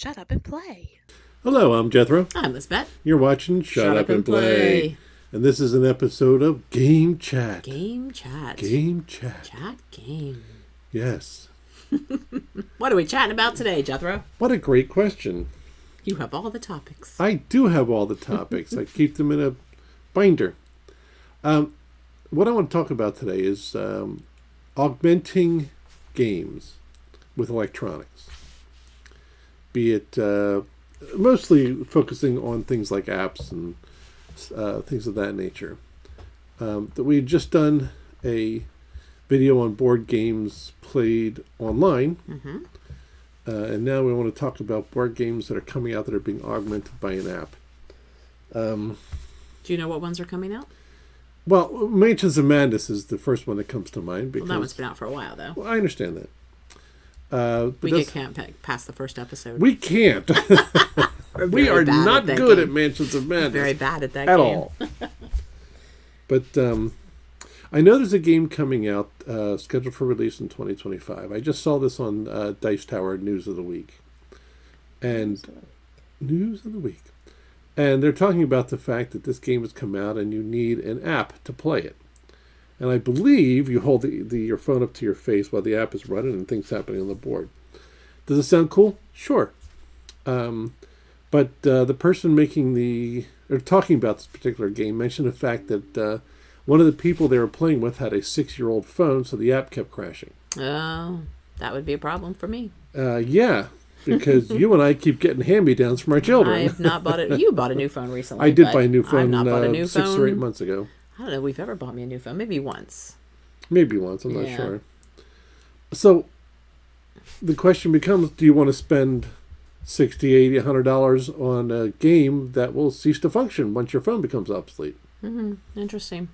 Shut up and play. Hello, I'm Jethro. I'm Lisbeth. You're watching Shut Up and Play. And this is an episode of Game Chat. Game Chat. Game Chat. Chat game. Yes. What are we chatting about today, Jethro? What a great question. You have all the topics. I do have all the topics. I keep them in a binder. What I want to talk about today is augmenting games with electronics. Be it mostly focusing on things like apps and things of that nature. That we had just done a video on board games played online. Mm-hmm. And now we want to talk about board games that are coming out that are being augmented by an app. Do you know what ones are coming out? Well, Mansions of Madness is the first one that comes to mind. Because, Well, that one's been out for a while, though. Well, I understand that. We can't past the first episode. We can't. We are not good at Mansions of Madness. Very bad at that at game. all. But I know there's a game coming out scheduled for release in 2025. I just saw this on Dice Tower News of the Week. And News of the Week. And they're talking about the fact that this game has come out and you need an app to play it. And I believe you hold your phone up to your face while the app is running and things happening on the board. Does it sound cool? Sure. But the person talking about this particular game mentioned the fact that one of the people they were playing with had a 6-year-old phone, so the app kept crashing. Oh, that would be a problem for me. Yeah, because you and I keep getting hand-me-downs from our children. I have not bought it. You bought a new phone recently. I did buy a new phone I've not bought a new 6 phone. or 8 months ago. I don't know if we've ever bought me a new phone. Maybe once. Maybe once, I'm not sure. So the question becomes, do you want to spend $60, $80, $100 on a game that will cease to function once your phone becomes obsolete? Mm-hmm. Interesting.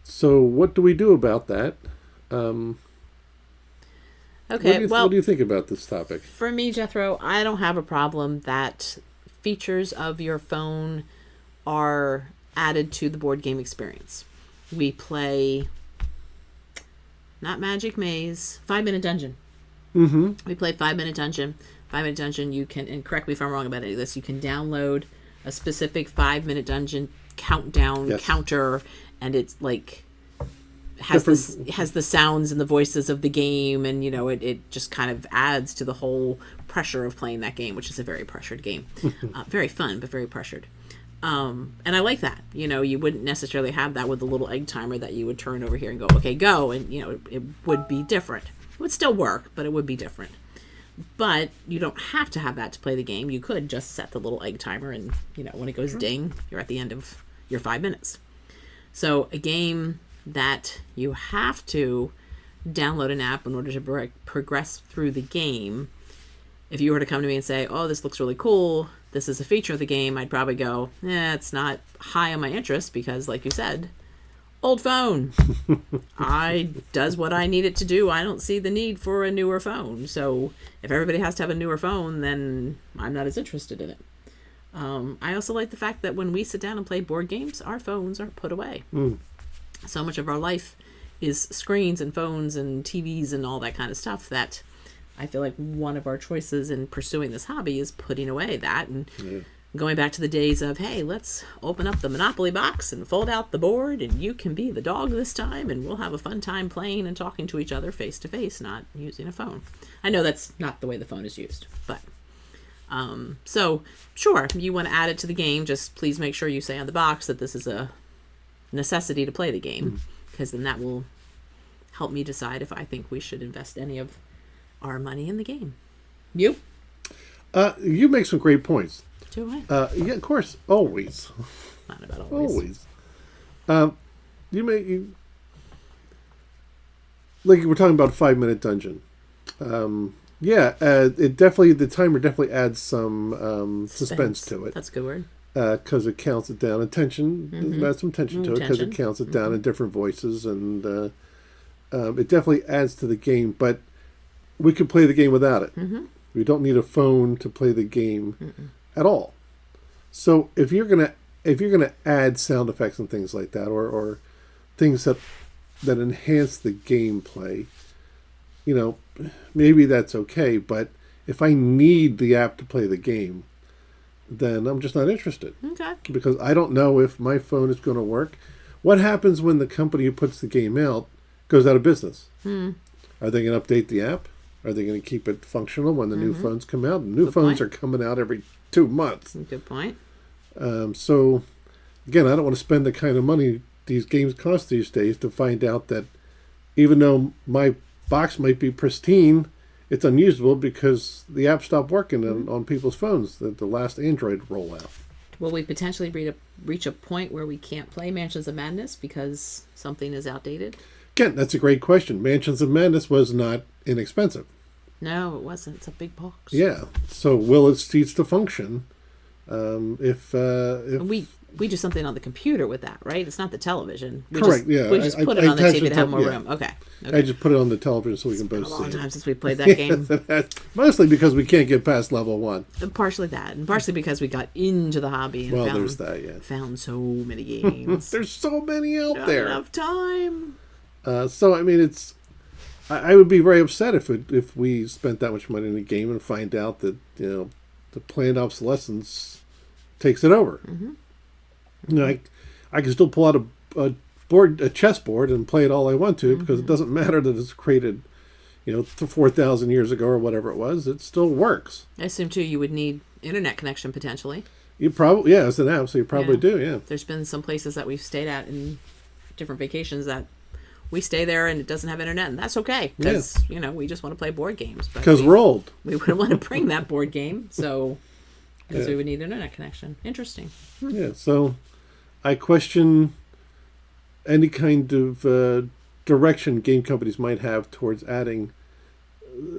So what do we do about that? Okay, what do you think about this topic? For me, Jethro, I don't have a problem that features of your phone are added to the board game experience. We play, not Magic Maze, 5-Minute Dungeon. Mm-hmm. We play 5-Minute Dungeon. 5-Minute Dungeon, you can, and correct me if I'm wrong about any of this, you can download a specific 5-Minute Dungeon countdown counter, and it's like has the sounds and the voices of the game, and it just kind of adds to the whole pressure of playing that game, which is a very pressured game. Very fun, but very pressured. And I like that. You wouldn't necessarily have that with the little egg timer that you would turn over here and go, okay, go, and it would be different. It would still work, but it would be different. But you don't have to have that to play the game. You could just set the little egg timer, and when it goes ding, you're at the end of your 5 minutes. So a game that you have to download an app in order to progress through the game, if you were to come to me and say, oh, this looks really cool, this is a feature of the game, I'd probably go, it's not high on my interest because, like you said, old phone. Does what I need it to do. I don't see the need for a newer phone. So if everybody has to have a newer phone, then I'm not as interested in it. I also like the fact that when we sit down and play board games, our phones are put away. So much of our life is screens and phones and TVs and all that kind of stuff that I feel like one of our choices in pursuing this hobby is putting away that and going back to the days of, hey, let's open up the Monopoly box and fold out the board, and you can be the dog this time, and we'll have a fun time playing and talking to each other face to face, not using a phone. I know that's not the way the phone is used, but so sure, you want to add it to the game, just please make sure you say on the box that this is a necessity to play the game, because then that will help me decide if I think we should invest any of our money in the game. You make some great points. Do I? Yeah, of course, always. Not about always. Like we're talking about 5-Minute Dungeon. The timer definitely adds some suspense to it. That's a good word. Because it counts it down. And tension, adds some tension to it because it counts it down in different voices, and it definitely adds to the game. But we could play the game without it. We don't need a phone to play the game at all. So if you're gonna add sound effects and things like that, or things that enhance the gameplay, maybe that's okay. But if I need the app to play the game, then I'm just not interested. Okay. Because I don't know if my phone is going to work. What happens when the company who puts the game out goes out of business? Are they going to update the app? Are they going to keep it functional when the new phones come out? New phones are coming out every 2 months. Good point. So, again, I don't want to spend the kind of money these games cost these days to find out that even though my box might be pristine, it's unusable because the app stopped working on people's phones, the last Android rollout. Will we potentially reach a point where we can't play Mansions of Madness because something is outdated? Again, that's a great question. Mansions of Madness was not inexpensive. No, it wasn't. It's a big box. Yeah. So will it cease to function if we do something on the computer with that, right? It's not the television. Correct. We just put it on the TV to have more room. Okay. I just put it on the television so we can both see it. It's been a long time since we played that game. Mostly because we can't get past level 1. And partially that, and partially because we got into the hobby and there's that. Yeah. Found so many games. There's so many out Not there. Enough time. So I mean, it's. I would be very upset if we spent that much money in a game and find out that the planned obsolescence takes it over. I can still pull out a chessboard and play it all I want to because it doesn't matter that it's created 4,000 years ago or whatever it was. It still works. I assume too you would need internet connection potentially. You probably it's an app, so you probably do. Yeah. There's been some places that we've stayed at in different vacations that we stay there and it doesn't have internet, and that's okay because we just want to play board games. Because we're old. We wouldn't want to bring that board game, so because we would need internet connection. Interesting. Yeah. So I question any kind of direction game companies might have towards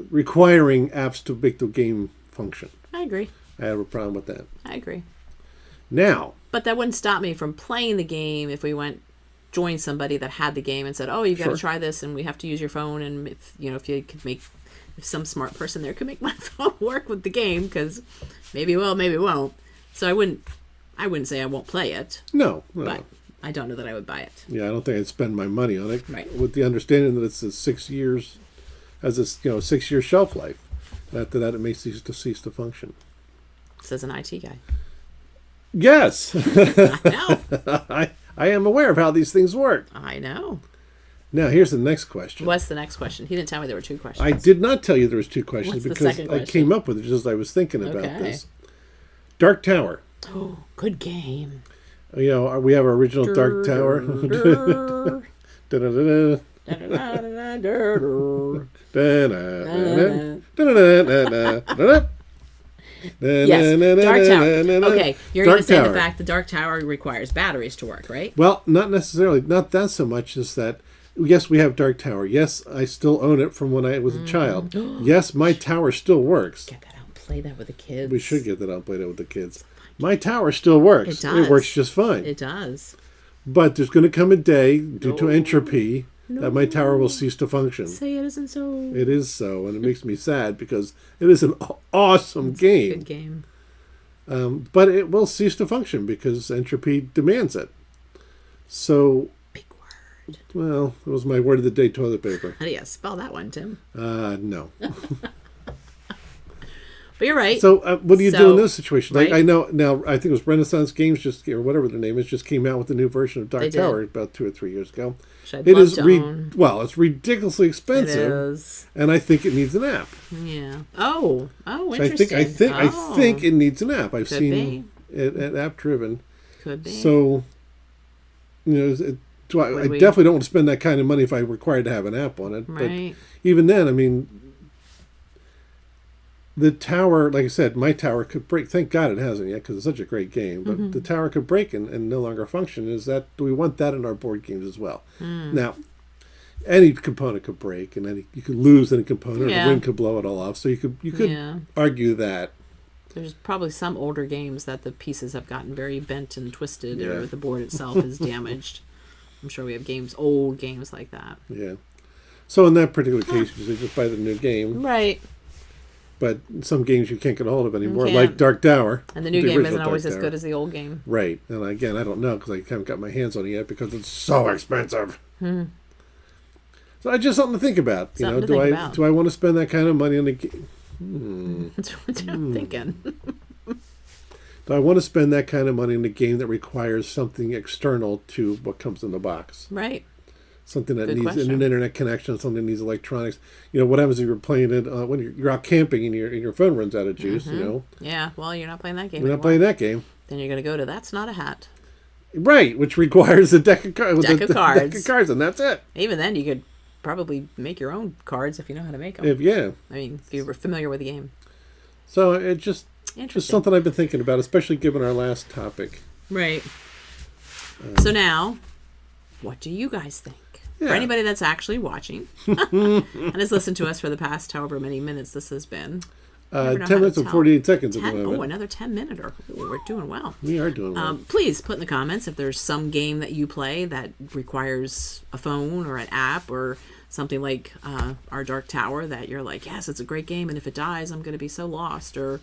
requiring apps to make the game function. I agree. I have a problem with that. I agree. Now. But that wouldn't stop me from playing the game if we joined somebody that had the game and said, "Oh, you've got to try this, and we have to use your phone." And if you could if some smart person there could make my phone work with the game, because maybe it will, maybe it won't. So I wouldn't say I won't play it. No. But I don't know that I would buy it. Yeah, I don't think I'd spend my money on it. Right. With the understanding that it's 6 years, has a 6-year shelf life. After that, it may cease to function. Says an IT guy. Yes. I know. I am aware of how these things work. I know. Now, here's the next question. What's the next question? He didn't tell me there were 2 questions. I did not tell you there was 2 questions. What's the because second I question? came up with it just as I was thinking about this. Dark Tower. Oh, good game. We have our original Dark Tower. Yes, Dark Tower. Okay, you're going to say Tower. the fact the Dark Tower requires batteries to work, right? Well, not necessarily. Not that so much as that. Yes, we have Dark Tower. Yes, I still own it from when I was a child. Yes, my tower still works. Get that out and play that with the kids. We should get that out and play that with the kids. My tower still works. It does. It works just fine. It does. But there's going to come a day, due to entropy, that my tower will cease to function. Say it isn't so. It is so, and it makes me sad because it is an awesome game. Good game. But it will cease to function because entropy demands it. So, big word. Well, it was my word of the day: toilet paper. How do you spell that one, Tim? No. But you're right. So, what do you do in those situations? Right? I know now. I think it was Renaissance Games, or whatever their name is, just came out with a new version of Dark Tower about 2 or 3 years ago. It is it's ridiculously expensive. It is, and I think it needs an app. Yeah. Oh, interesting. I think it needs an app. I've seen it app driven. Could be. So, I definitely don't want to spend that kind of money if I'm required to have an app on it. Right. But even then, I mean, the tower, like I said, my tower could break. Thank God it hasn't yet because it's such a great game. But the tower could break and no longer function. Do we want that in our board games as well? Now, any component could break, and you could lose any component, or the wind could blow it all off. So you could argue that. There's probably some older games that the pieces have gotten very bent and twisted, or the board itself is damaged. I'm sure we have old games like that. Yeah. So in that particular case, you just buy the new game. Right. But some games you can't get a hold of anymore, like Dark Tower. And the new game isn't always as good as the old game. Right. And again, I don't know because I haven't got my hands on it yet because it's so expensive. So I just something to think about. Do I want to spend that kind of money on a game? That's what I'm thinking. Do I want to spend that kind of money in a game that requires something external to what comes in the box? Right. Something that Good needs question. an internet connection, something that needs electronics. What happens if you're playing it when you're out camping and your phone runs out of juice? Yeah, well, you're not playing that game You're not anymore. playing that game. Then you're going to go to That's Not a Hat. Right, which requires a deck of cards. Deck of cards. Deck of cards, and that's it. Even then, you could probably make your own cards if you know how to make them. I mean, if you were familiar with the game. So it just Interesting. something I've been thinking about, especially given our last topic. Right. So now, what do you guys think? Yeah. For anybody that's actually watching and has listened to us for the past however many minutes this has been. 10 minutes and 48 seconds at the moment. Oh, another 10-minute. We're doing well. We are doing well. Please put in the comments if there's some game that you play that requires a phone or an app or something like our Dark Tower that you're like, yes, it's a great game, and if it dies, I'm going to be so lost. Or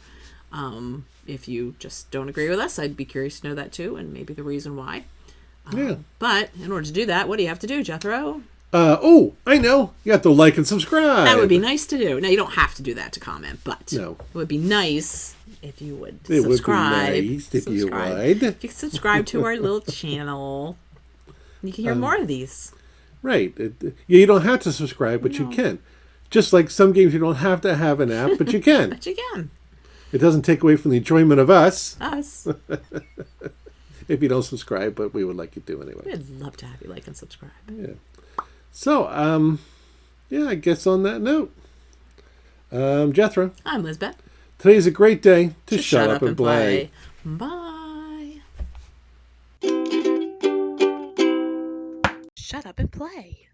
if you just don't agree with us, I'd be curious to know that too, and maybe the reason why. Yeah. But in order to do that, what do you have to do, Jethro? I know. You have to like and subscribe. That would be nice to do. Now, you don't have to do that to comment, but No. it would be nice if you would It subscribe. would be nice if you Subscribe. would. If you could subscribe to our little channel, you can hear more of these. Right. You don't have to subscribe, but you can. Just like some games, you don't have to have an app, but you can. But you can. It doesn't take away from the enjoyment of us Us. if you don't subscribe, but we would like you to anyway. We'd love to have you like and subscribe. Yeah. So, I guess on that note, Jethro, I'm Lizbeth. today's a great day to shut up and play. Bye. Shut up and play.